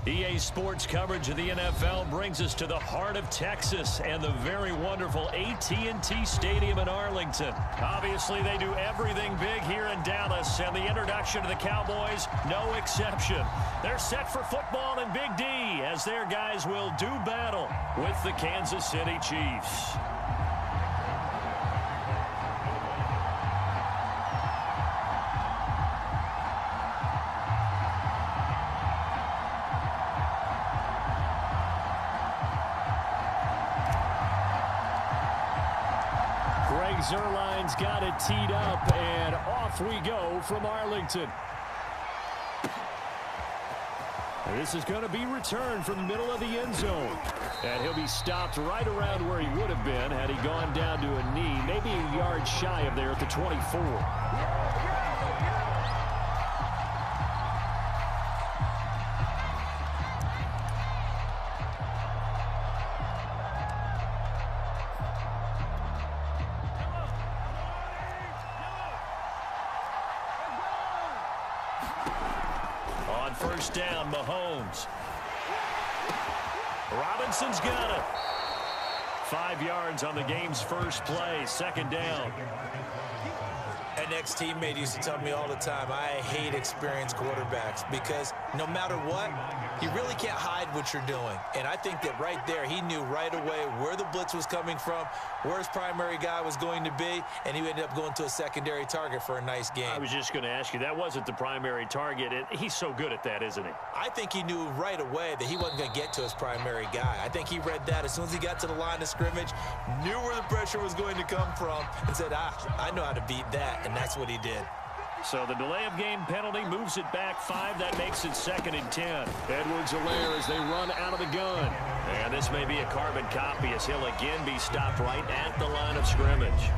EA Sports coverage of the NFL brings us to the heart of Texas and the very wonderful AT&T Stadium in Arlington. Obviously, they do everything big here in Dallas, and the introduction to the Cowboys, no exception. They're set for football in Big D as their guys will do battle with the Kansas City Chiefs. Zerline's got it teed up, and off we go from Arlington. And this is going to be returned from the middle of the end zone. And he'll be stopped right around where he would have been had he gone down to a knee, maybe a yard shy of there at the 24. First down, Mahomes. Robinson's got it. 5 yards on the game's first play, second down. An ex-teammate used to tell me all the time, I hate experienced quarterbacks because no matter what, you really can't hide what you're doing. And I think that right there, he knew right away where the blitz was coming from, where his primary guy was going to be, and he ended up going to a secondary target for a nice game. I was just going to ask you, that wasn't the primary target, and he's so good at that, isn't he? I think he knew right away that he wasn't going to get to his primary guy. I think he read that as soon as he got to the line of scrimmage, knew where the pressure was going to come from, and said, I know how to beat that, and that's what he did. So the delay of game penalty moves it back 5. That makes it 2nd and 10. Edwards-Helaire as they run out of the gun. And this may be a carbon copy as he'll again be stopped right at the line of scrimmage.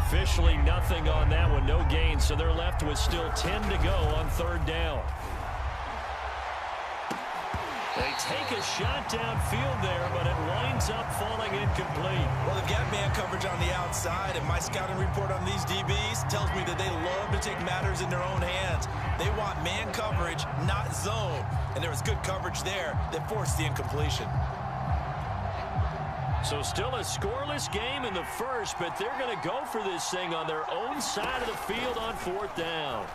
Officially nothing on that one, no gain, so they're left with still 10 to go on 3rd down. They take a shot downfield there, but it winds up falling incomplete. Well, they've got man coverage on the outside, and my scouting report on these DBs tells me that they love to take matters in their own hands. They want man coverage, not zone. And there was good coverage there that forced the incompletion. So still a scoreless game in the first, but they're going to go for this thing on their own side of the field on 4th down.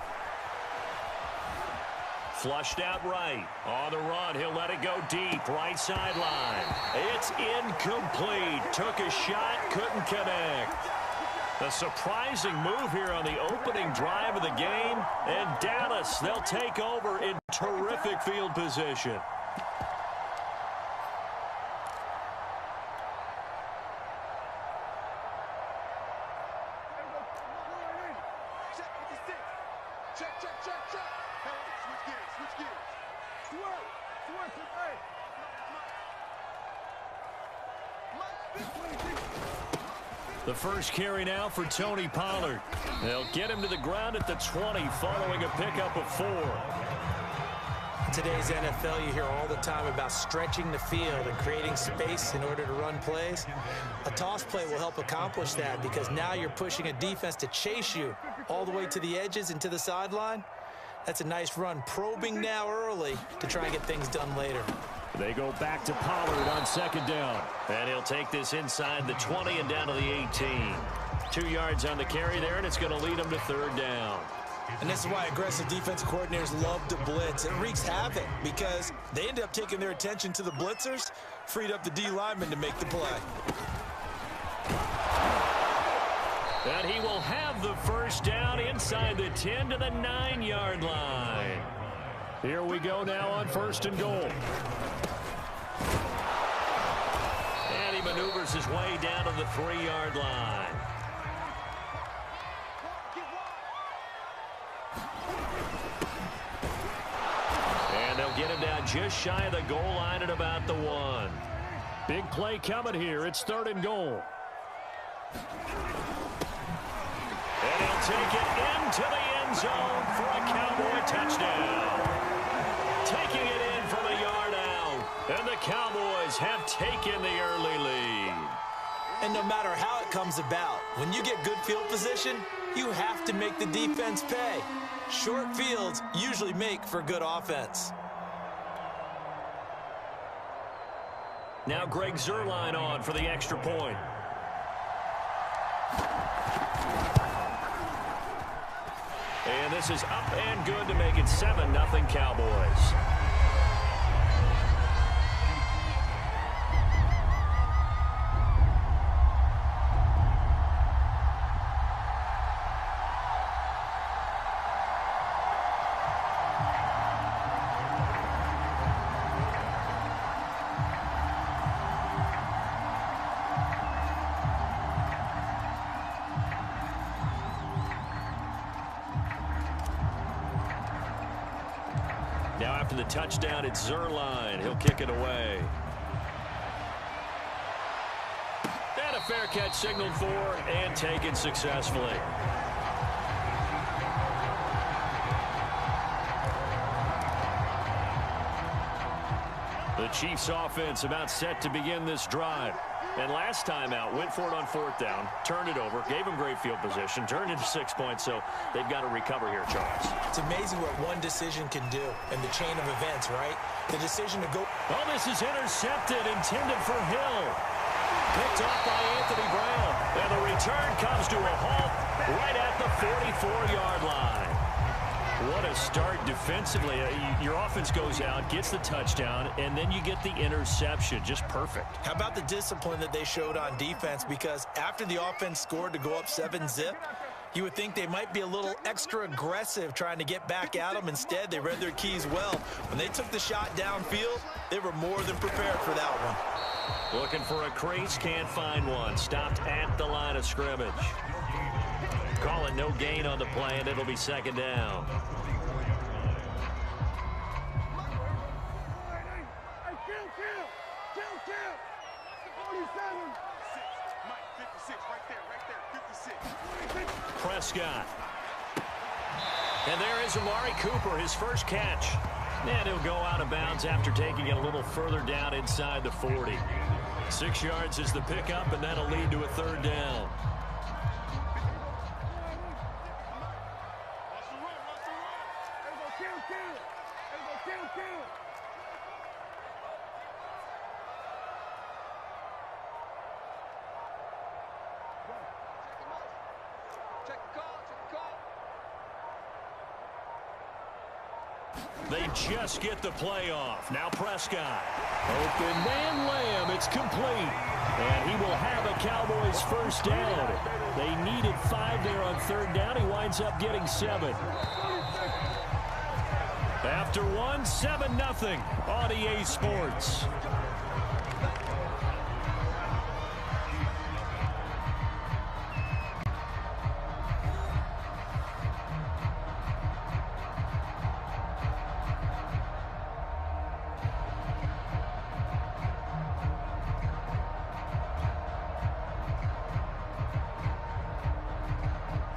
Flushed out right. On the run, he'll let it go deep. Right sideline. It's incomplete. Took a shot, couldn't connect. A surprising move here on the opening drive of the game. And Dallas, they'll take over in terrific field position. The first carry now for Tony Pollard. They'll get him to the ground at the 20 following a pickup of 4. In today's NFL, you hear all the time about stretching the field and creating space in order to run plays. A toss play will help accomplish that because now you're pushing a defense to chase you all the way to the edges and to the sideline. That's a nice run, probing now early to try and get things done later. They go back to Pollard on 2nd down. And he'll take this inside the 20 and down to the 18. 2 yards on the carry there, and it's going to lead them to 3rd down. And this is why aggressive defensive coordinators love to blitz. It wreaks havoc because they end up taking their attention to the blitzers, freed up the D lineman to make the play. And he will have the first down inside the 10 to the 9-yard line. Here we go now on 1st and goal. And he maneuvers his way down to the 3-yard line. And they'll get him down just shy of the goal line at about the 1. Big play coming here. It's 3rd and goal. And he'll take it into the end zone for a Cowboy touchdown. Taking it in from a yard out. And the Cowboys have taken the early lead. And no matter how it comes about, when you get good field position, you have to make the defense pay. Short fields usually make for good offense. Now Greg Zuerlein on for the extra point. And this is up and good to make it 7-0 Cowboys. Now after the touchdown, it's Zuerlein. He'll kick it away. And a fair catch signaled for and taken successfully. The Chiefs offense about set to begin this drive. And last time out, went for it on 4th down, turned it over, gave them great field position, turned into 6 points, so they've got to recover here, Charles. It's amazing what one decision can do in the chain of events, right? The decision to go. Oh, this is intercepted, intended for Hill. Picked off by Anthony Brown. And the return comes to a halt right at the 44-yard line. What a start defensively. Your offense goes out, gets the touchdown, and then you get the interception. Just perfect. How about the discipline that they showed on defense? Because after the offense scored to go up 7-zip, you would think they might be a little extra aggressive trying to get back at them. Instead, they read their keys well. When they took the shot downfield, they were more than prepared for that one. Looking for a crease, can't find one. Stopped at the line of scrimmage. Calling no gain on the play, and it'll be 2nd down. Prescott. And there is Amari Cooper, his first catch. And he'll go out of bounds after taking it a little further down inside the 40. 6 yards is the pickup, and that'll lead to a 3rd down. They just get the play off. Now Prescott. Open man Lamb. It's complete. And he will have a Cowboys first down. They needed 5 there on 3rd down. He winds up getting 7. After 1, 7-0 on EA Sports.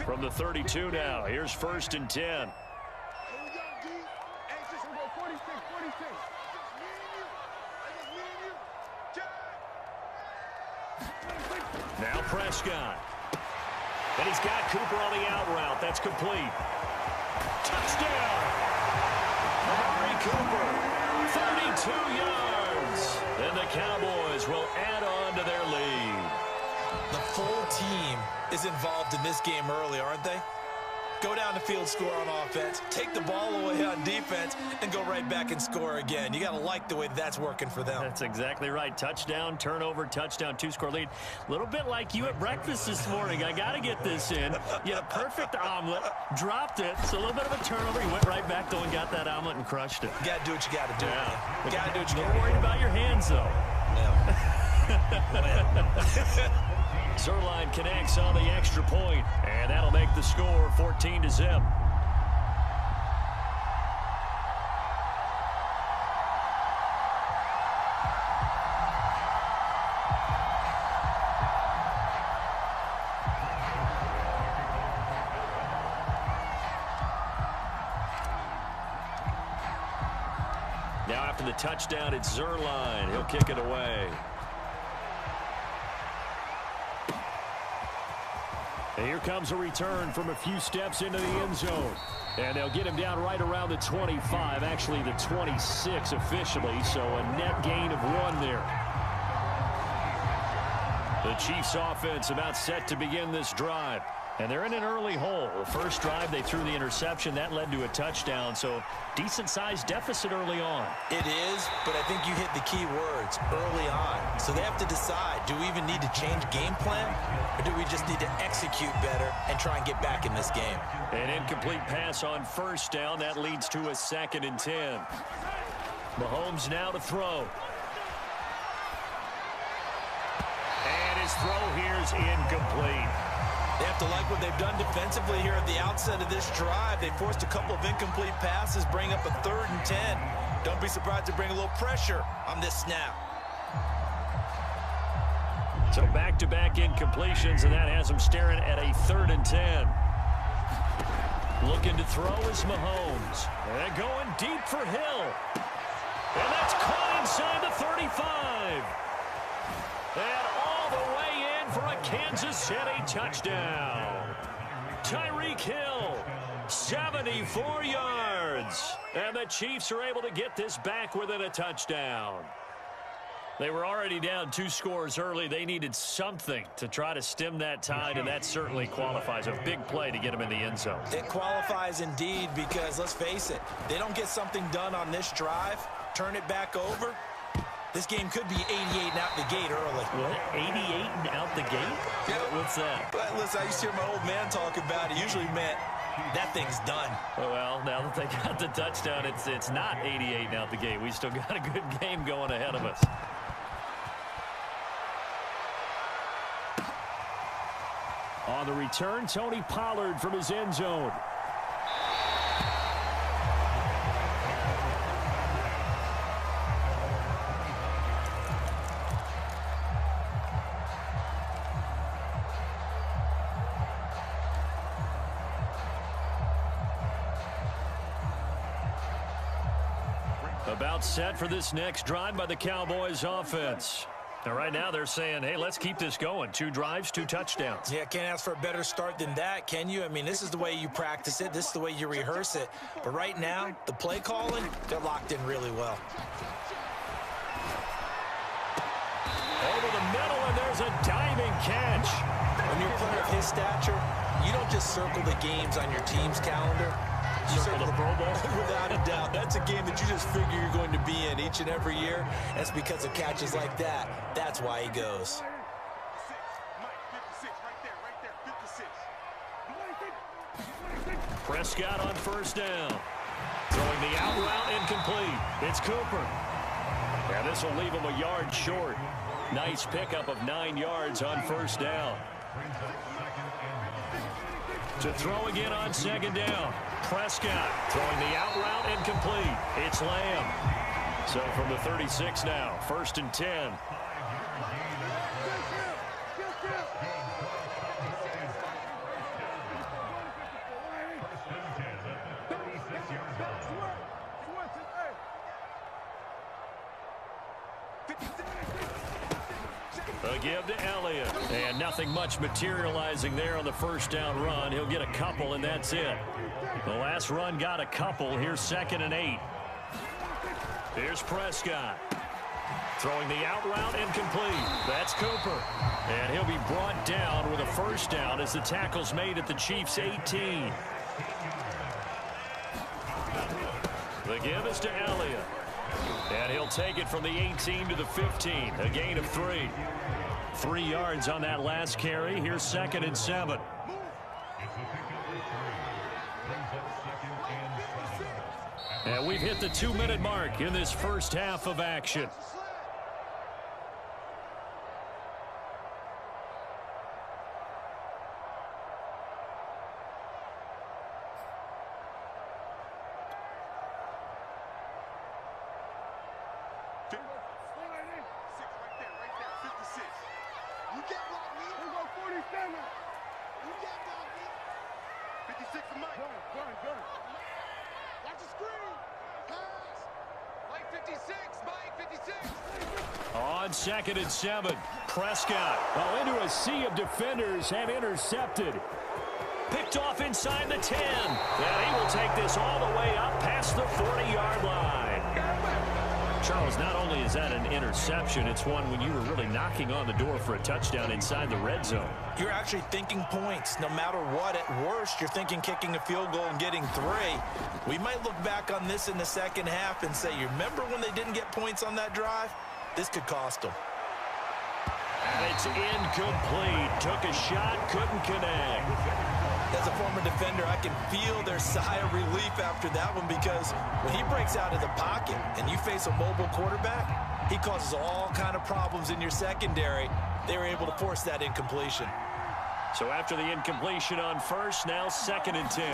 From the 32 now, here's 1st and 10. Now Prescott. And he's got Cooper on the out route. That's complete. Touchdown! Amari Cooper, 32 yards. And the Cowboys will add on to their lead. The full team is involved in this game early, aren't they? Go down the field, score on offense, take the ball away on defense, and go right back and score again. You got to like the way that's working for them. That's exactly right. Touchdown, turnover, touchdown, 2-score lead. A little bit like you at breakfast this morning. I got to get this in. You had a perfect omelet, dropped it. So a little bit of a turnover. You went right back, though, and got that omelet and crushed it. You got to do what you got to do. Yeah. You got to do what you got to do. Don't worry about your hands, though. Yeah. Zuerlein connects on the extra point, and that'll make the score 14-0. Now after the touchdown, it's Zuerlein. He'll kick it away. And here comes a return from a few steps into the end zone. And they'll get him down right around the 25, actually the 26 officially, so a net gain of 1 there. The Chiefs offense about set to begin this drive. And they're in an early hole. The first drive, they threw the interception. That led to a touchdown. So decent-sized deficit early on. It is, but I think you hit the key words, early on. So they have to decide, do we even need to change game plan? Or do we just need to execute better and try and get back in this game? An incomplete pass on first down. That leads to a 2nd and 10. Mahomes now to throw. And his throw here is incomplete. They have to like what they've done defensively here at the outset of this drive. They forced a couple of incomplete passes, bring up a 3rd and 10. Don't be surprised to bring a little pressure on this snap. So back-to-back incompletions, and that has them staring at a 3rd and 10. Looking to throw is Mahomes. And going deep for Hill. And that's caught inside the 35. And all the way in for a Kansas City touchdown. Tyreek Hill, 74 yards. And the Chiefs are able to get this back within a touchdown. They were already down 2 scores early. They needed something to try to stem that tide, and that certainly qualifies. A big play to get them in the end zone. It qualifies indeed because, let's face it, they don't get something done on this drive, turn it back over, this game could be 88 and out the gate early. What? 88 and out the gate? Yeah. What's that? Well, listen, I used to hear my old man talk about it. Usually meant that thing's done. Well, now that they got the touchdown, it's not 88 and out the gate. We still got a good game going ahead of us. On the return, Tony Pollard from his end zone. About set for this next drive by the Cowboys offense. And right now they're saying, hey, let's keep this going. 2 drives, 2 touchdowns. Yeah, can't ask for a better start than that, can you? I mean, this is the way you practice it. This is the way you rehearse it. But right now, the play calling, they're locked in really well. Over the middle, and there's a diving catch. When you're a player of his stature, you don't just circle the games on your team's calendar. You Circle the Pro Bowl? Without a doubt. That's a game that you just figure you're going to be in each and every year. That's because of catches like that. That's why he goes. Prescott on first down. Throwing the out route incomplete. It's Cooper. And this will leave him a yard short. Nice pickup of 9 yards on first down. To throw again on second down. Prescott throwing the out route incomplete. It's Lamb. So from the 36 now, 1st and 10. A give to Elliott. And nothing much materializing there on the first down run. He'll get a couple, and that's it. The last run got a couple. Here's 2nd and 8. Here's Prescott. Throwing the out route incomplete. That's Cooper. And he'll be brought down with a first down as the tackle's made at the Chiefs' 18. The give is to Elliott. And he'll take it from the 18 to the 15. A gain of 3. 3 yards on that last carry. Here's 2nd and 7. And we've hit the 2-minute mark in this first half of action. On 2nd and 7, Prescott, into a sea of defenders and intercepted. Picked off inside the 10. And he will take this all the way up past the 40-yard line. Charles, not only is that an interception, it's one when you were really knocking on the door for a touchdown inside the red zone. You're actually thinking points. No matter what, at worst, you're thinking kicking a field goal and getting 3. We might look back on this in the second half and say, you remember when they didn't get points on that drive? This could cost them. It's incomplete. Took a shot, couldn't connect. As a former defender, I can feel their sigh of relief after that one, because when he breaks out of the pocket and you face a mobile quarterback, he causes all kind of problems in your secondary. They were able to force that incompletion. So after the incompletion on first, now 2nd and 10.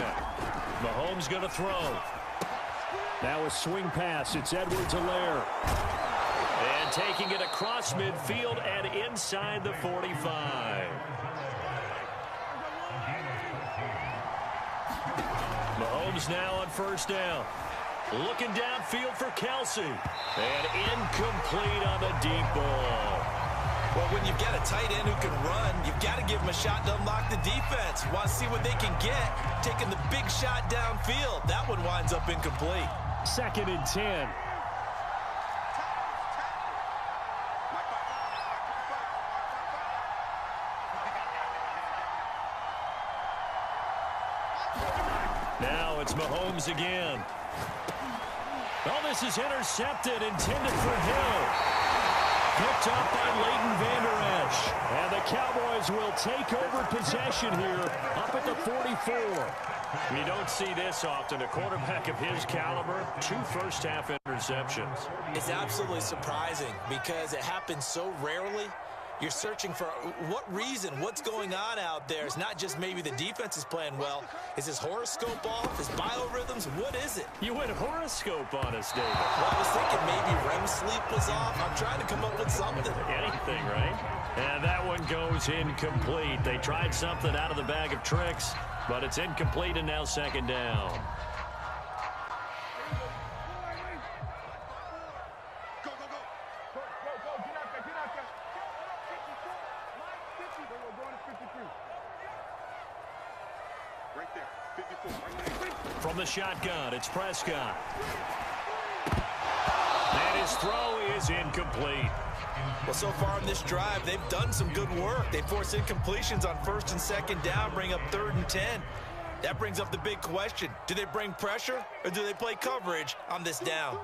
Mahomes going to throw. Now a swing pass. It's Edwards-Helaire. And taking it across midfield and inside the 45. Mahomes now on first down. Looking downfield for Kelsey. And incomplete on the deep ball. Well, when you've got a tight end who can run, you've got to give him a shot to unlock the defense. Want to see what they can get. Taking the big shot downfield. That one winds up incomplete. 2nd and 10. Now it's Mahomes again. Oh, this is intercepted, intended for Hill. Picked up by Leighton Vander Esch. And the Cowboys will take over possession here up at the 44. We don't see this often. A quarterback of his caliber, 2 first-half interceptions. It's absolutely surprising because it happens so rarely. You're searching for what reason, what's going on out there. It's not just maybe the defense is playing well. Is his horoscope off? His biorhythms? What is it? You went horoscope on us, David. Well, I was thinking maybe REM sleep was off. I'm trying to come up with something. Anything, right? And that one goes incomplete. They tried something out of the bag of tricks, but it's incomplete and now 2nd down. From the shotgun, it's Prescott. And his throw is incomplete. Well, so far in this drive, they've done some good work. They force incompletions on 1st and 2nd down, bring up 3rd and 10. That brings up the big question. Do they bring pressure or do they play coverage on this down?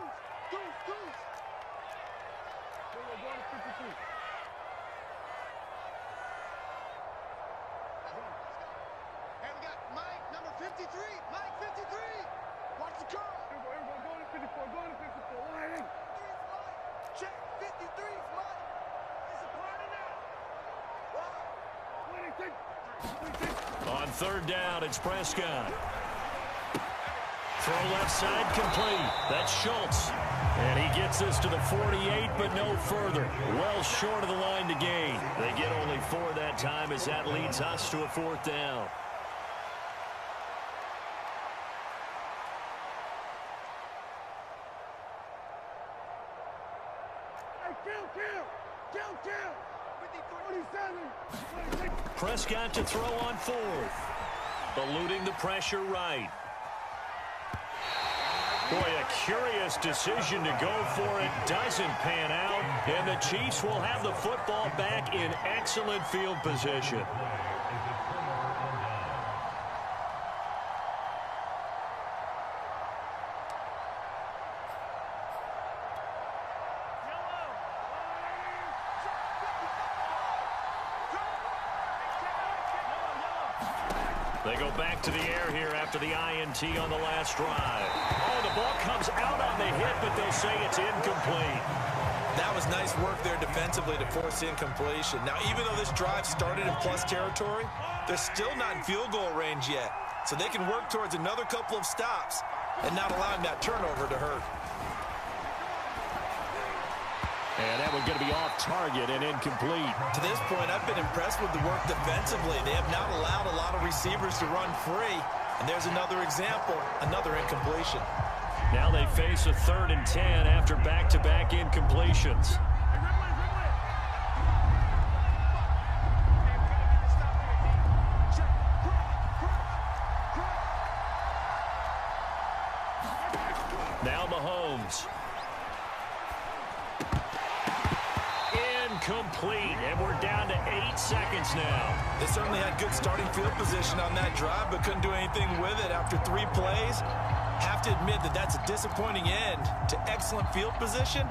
On 3rd down, it's Prescott. Throw left side complete. That's Schultz. And he gets this to the 48, but no further. Well short of the line to gain. They get only 4 that time as that leads us to a 4th down. Prescott to throw on 4th. Eluding the pressure right. Boy, a curious decision to go for it. Doesn't pan out. And the Chiefs will have the football back in excellent field position. They go back to the air here after the INT on the last drive. Oh, the ball comes out on the hit, but they'll say it's incomplete. That was nice work there defensively to force incompletion. Now, even though this drive started in plus territory, they're still not in field goal range yet. So they can work towards another couple of stops and not allowing that turnover to hurt. And that one's going to be off target and incomplete. To this point, I've been impressed with the work defensively. They have not allowed a lot of receivers to run free. And there's another example, another incompletion. Now they face a 3rd and 10 after back-to-back incompletions. Now Mahomes. complete, and we're down to 8 seconds now. They certainly had good starting field position on that drive, but couldn't do anything with it after 3 plays. Have to admit that that's a disappointing end to excellent field position.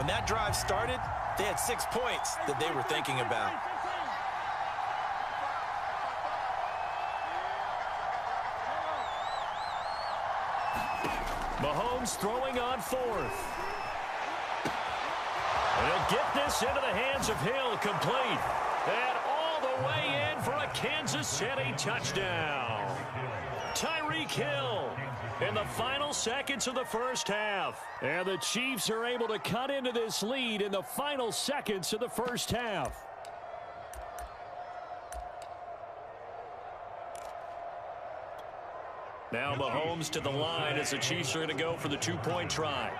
When that drive started, they had 6 points that they were thinking about. Mahomes throwing on 4th. He'll get this into the hands of Hill, complete. And all the way in for a Kansas City touchdown. Tyreek Hill in the final seconds of the first half. And the Chiefs are able to cut into this lead in the final seconds of the first half. Now Mahomes to the line as the Chiefs are going to go for the 2-point try.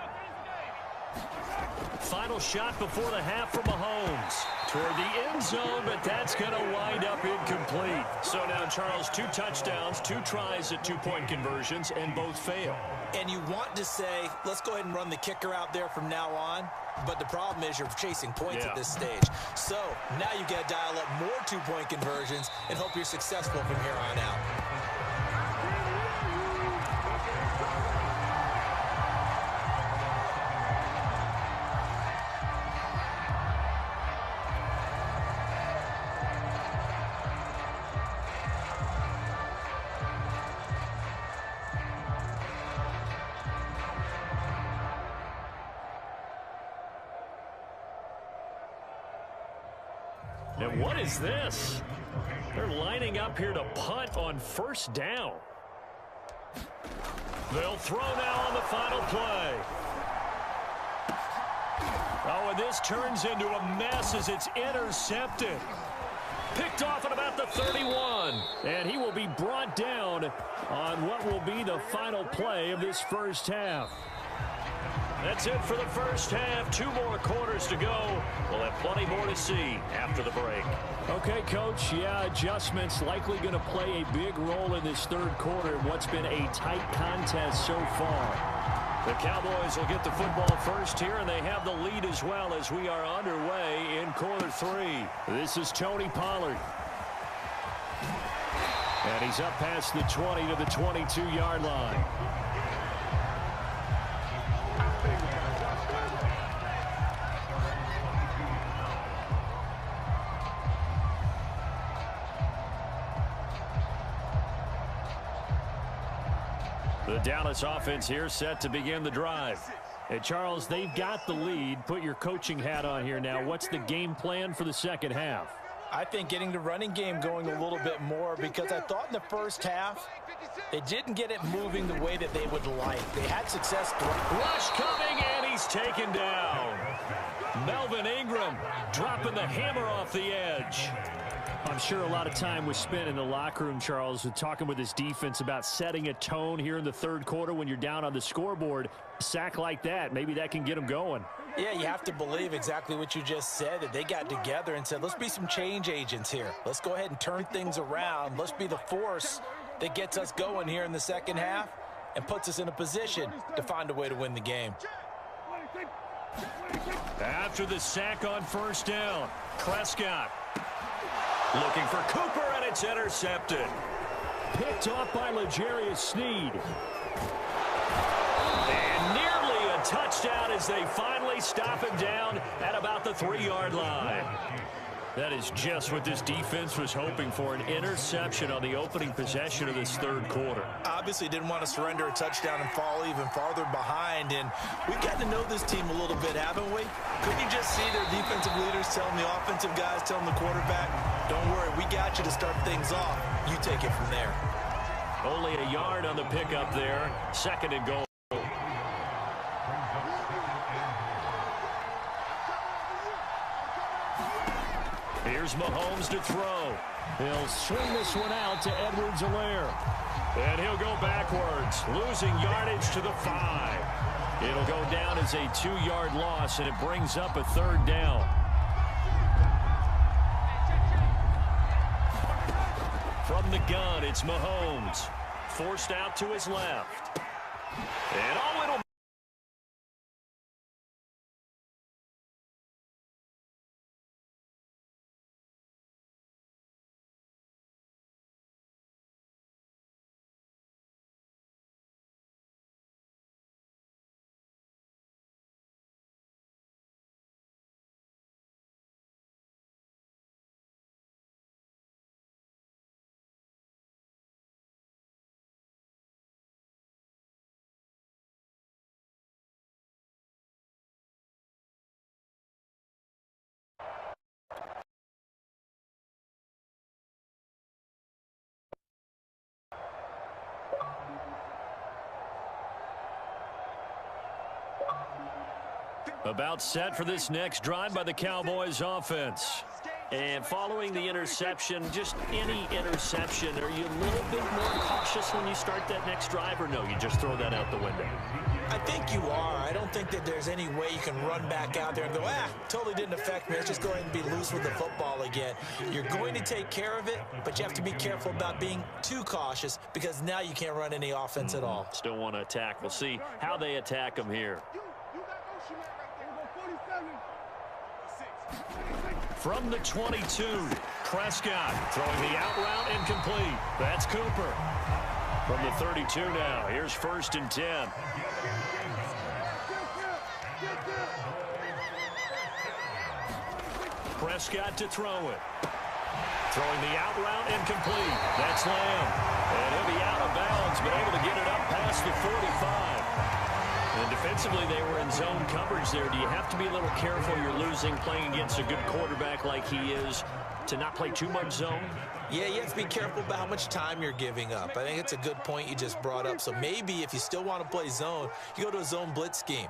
Final shot before the half for Mahomes. Toward the end zone, but that's going to wind up incomplete. So now, Charles, 2 touchdowns, 2 tries at 2-point conversions, and both fail. And you want to say, let's go ahead and run the kicker out there from now on. But the problem is you're chasing points at this stage. So now you got to dial up more 2-point conversions and hope you're successful from here on out. And what is this? They're lining up here to punt on 1st down. They'll throw now on the final play. Oh, and this turns into a mess as it's intercepted. Picked off at about the 31. And he will be brought down on what will be the final play of this first half. That's it for the first half. 2 more quarters to go. We'll have plenty more to see after the break. Okay, Coach. Yeah, adjustments likely going to play a big role in this 3rd quarter in what's been a tight contest so far. The Cowboys will get the football first here, and they have the lead as well as we are underway in quarter 3. This is Tony Pollard. And he's up past the 20 to the 22-yard line. The Dallas offense here set to begin the drive. Hey, Charles, they've got the lead. Put your coaching hat on here now. What's the game plan for the second half? I think getting the running game going a little bit more, because I thought in the first half they didn't get it moving the way that they would like. They had success. Rush coming, and he's taken down. Melvin Ingram dropping the hammer off the edge. I'm sure a lot of time was spent in the locker room, Charles, talking with his defense about setting a tone here in the 3rd quarter when you're down on the scoreboard. A sack like that, maybe that can get them going. Yeah, you have to believe exactly what you just said, that they got together and said, let's be some change agents here. Let's go ahead and turn things around. Let's be the force that gets us going here in the second half and puts us in a position to find a way to win the game. After the sack on 1st down, Prescott looking for Cooper, and it's intercepted. Picked off by L'Jarius Sneed. And nearly a touchdown as they finally stop him down at about the 3-yard line. That is just what this defense was hoping for, an interception on the opening possession of this 3rd quarter. Obviously didn't want to surrender a touchdown and fall even farther behind, and we've gotten to know this team a little bit, haven't we? Couldn't you just see their defensive leaders telling the offensive guys, telling the quarterback, don't worry, we got you to start things off. You take it from there. Only a yard on the pickup there. 2nd and goal. Here's Mahomes to throw. He'll swing this one out to Edwards-Helaire. And he'll go backwards, losing yardage to the 5. It'll go down as a 2-yard loss, and it brings up a 3rd down. From the gun, it's Mahomes. Forced out to his left. And oh, it'll About set for this next drive by the Cowboys offense. And following the interception, just any interception, are you a little bit more cautious when you start that next drive, or no, you just throw that out the window? I think you are. I don't think that there's any way you can run back out there and go, totally didn't affect me. Let's just go ahead and be loose with the football again. You're going to take care of it, but you have to be careful about being too cautious because now you can't run any offense at all. Still want to attack. We'll see how they attack them here. From the 22, Prescott throwing the out route incomplete. That's Cooper. From the 32 now, here's 1st and 10. Prescott to throw it. Throwing the out route incomplete. That's Lamb. And he'll be out of bounds, but able to get it up past the 45. And defensively, they were in zone coverage there. Do you have to be a little careful? You're losing playing against a good quarterback like he is to not play too much zone? Yeah, you have to be careful about how much time you're giving up. I think it's a good point you just brought up. So maybe if you still want to play zone, you go to a zone blitz scheme.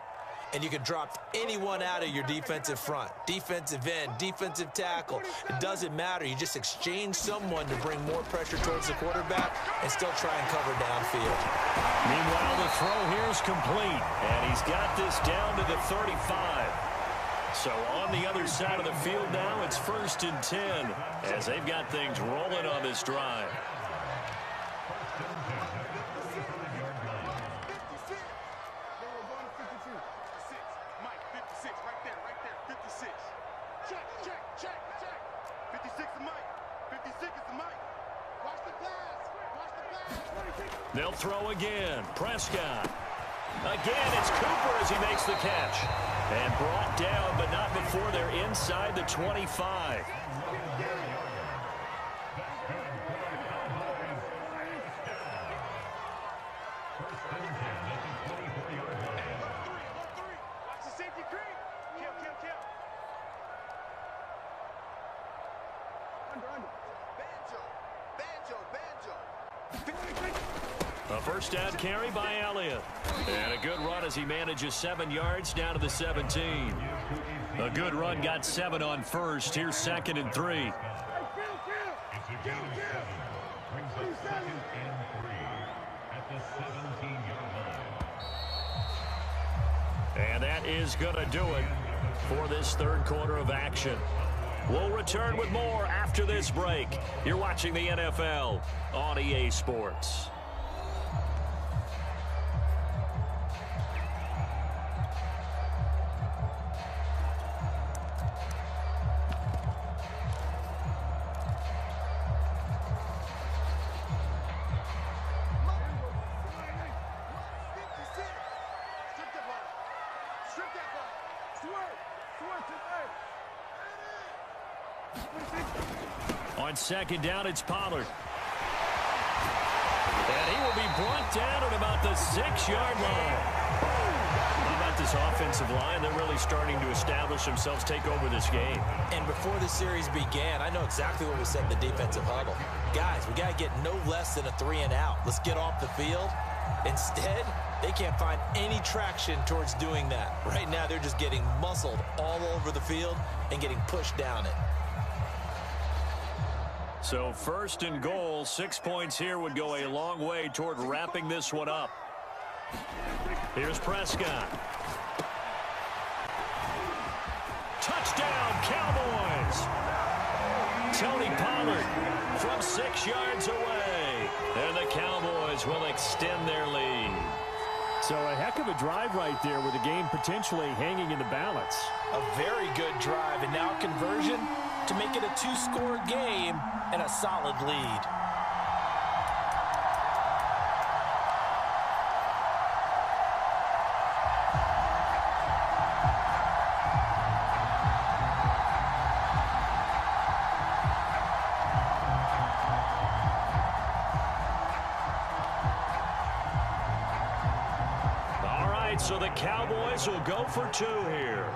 And you can drop anyone out of your defensive front. Defensive end, defensive tackle. It doesn't matter. You just exchange someone to bring more pressure towards the quarterback and still try and cover downfield. Meanwhile, the throw here is complete. And he's got this down to the 35. So on the other side of the field now, it's 1st and 10 as they've got things rolling on this drive. They'll throw again. Prescott. Again, it's Cooper as he makes the catch. And brought down, but not before they're inside the 25. A first down carry by Elliott. And a good run as he manages 7 yards down to the 17. A good run, got 7 on first. Here's 2nd and 3. And that is going to do it for this 3rd quarter of action. We'll return with more after this break. You're watching the NFL on EA Sports. On 2nd down, it's Pollard. And he will be brought down at about the 6-yard line. How about this offensive line? They're really starting to establish themselves, take over this game. And before the series began, I know exactly what we said in the defensive huddle. Guys, we got to get no less than a 3-and-out. Let's get off the field. Instead, they can't find any traction towards doing that. Right now, they're just getting muscled all over the field and getting pushed down it. So 1st and goal, 6 points here would go a long way toward wrapping this one up. Here's Prescott. Touchdown, Cowboys! Tony Pollard from 6 yards away. And the Cowboys will extend their lead. So a heck of a drive right there with the game potentially hanging in the balance. A very good drive, and now conversion to make it a 2-score game and a solid lead. All right, so the Cowboys will go for 2 here.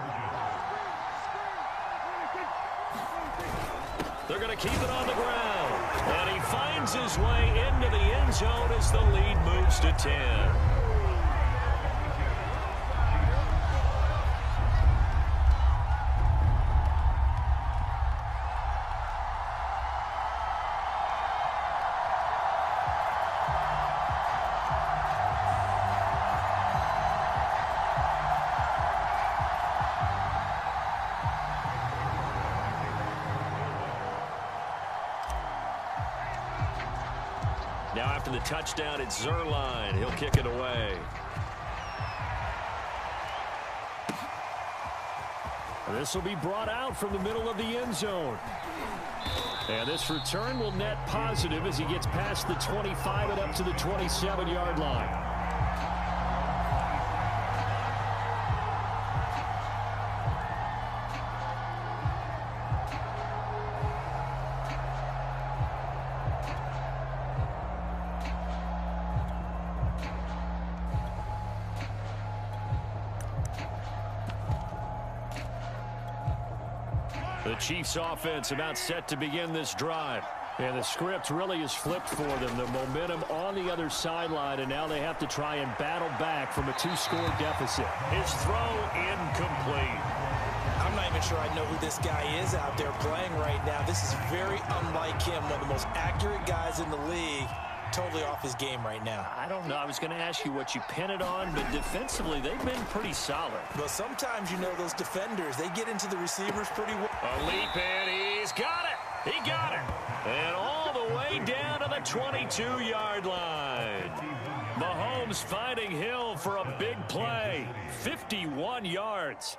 They're going to keep it on the ground. And he finds his way into the end zone as the lead moves to 10. Now after the touchdown, it's Zerline. He'll kick it away. This will be brought out from the middle of the end zone. And this return will net positive as he gets past the 25 and up to the 27-yard line. The Chiefs offense about set to begin this drive. And the script really is flipped for them. The momentum on the other sideline, and now they have to try and battle back from a 2-score deficit. His throw incomplete. I'm not even sure I know who this guy is out there playing right now. This is very unlike him, one of the most accurate guys in the league. Totally off his game right now. I don't know. I was going to ask you what you pin it on, but defensively, they've been pretty solid. Well, sometimes, you know, those defenders, they get into the receivers pretty well. A leap in. He's got it. He got it. And all the way down to the 22-yard line. Mahomes finding Hill for a big play. 51 yards.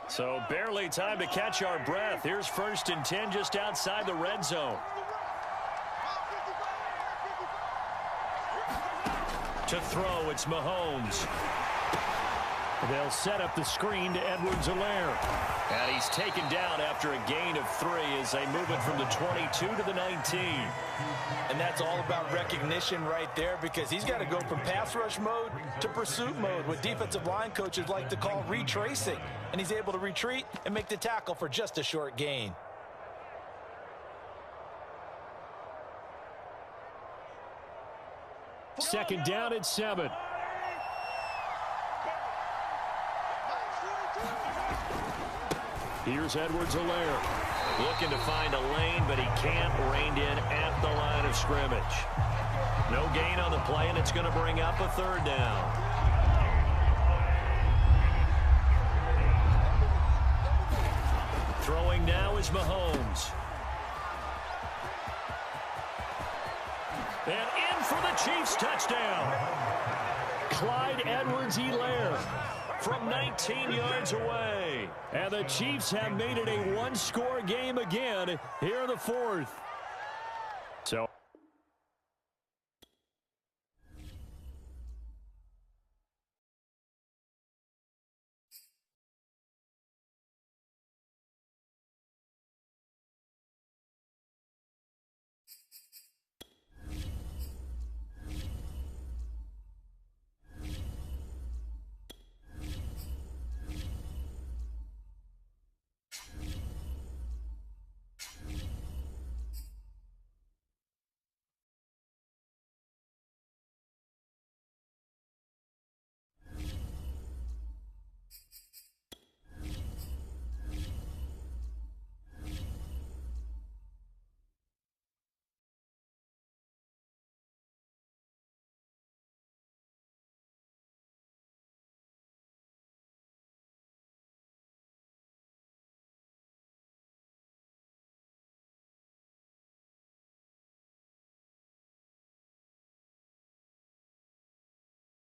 So barely time to catch our breath. Here's 1st and 10 just outside the red zone. To throw, it's Mahomes. They'll set up the screen to Edwards-Helaire. And he's taken down after a gain of 3 as they move it from the 22 to the 19. And that's all about recognition right there, because he's got to go from pass rush mode to pursuit mode, what defensive line coaches like to call retracing. And he's able to retreat and make the tackle for just a short gain. Second down at 7. Here's Edwards-Helaire. Looking to find a lane, but he can't. Reined in at the line of scrimmage. No gain on the play, and it's going to bring up a 3rd down. Throwing now is Mahomes. And in for the Chiefs touchdown. Clyde Edwards-Helaire from 19 yards away. And the Chiefs have made it a 1-score game again here in the 4th. So